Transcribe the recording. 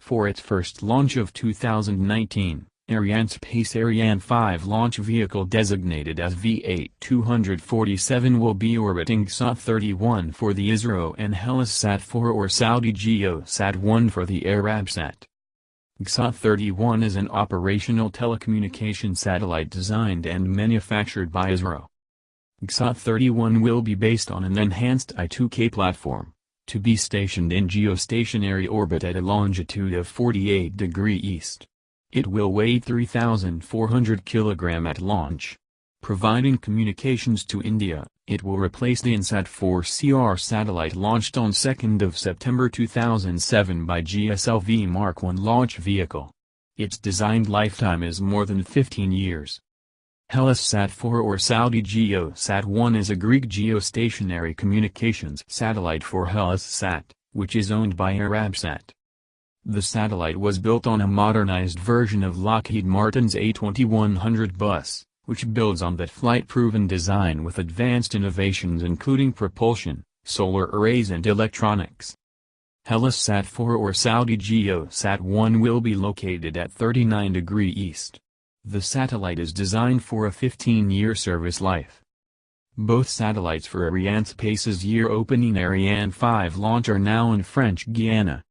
For its first launch of 2019, Arianespace Ariane 5 launch vehicle designated as V8-247 will be orbiting GSAT-31 for the ISRO and HellasSat 4 or SaudiGeoSat 1 for the Arabsat. GSAT-31 is an operational telecommunication satellite designed and manufactured by ISRO. GSAT-31 will be based on an enhanced I-2K platform, to be stationed in geostationary orbit at a longitude of 48 degrees east. It will weigh 3,400 kg at launch. Providing communications to India, it will replace the INSAT 4CR satellite launched on 2 September 2007 by GSLV Mark 1 launch vehicle. Its designed lifetime is more than 15 years. HellasSat 4 or SaudiGeoSat 1 is a Greek geostationary communications satellite for HellasSat, which is owned by Arabsat. The satellite was built on a modernized version of Lockheed Martin's A2100 bus, which builds on that flight-proven design with advanced innovations including propulsion, solar arrays and electronics. HellasSat 4 or SaudiGeoSat 1 will be located at 39 degrees east. The satellite is designed for a 15-year service life. Both satellites for Arianespace's year-opening Ariane 5 launch are now in French Guiana.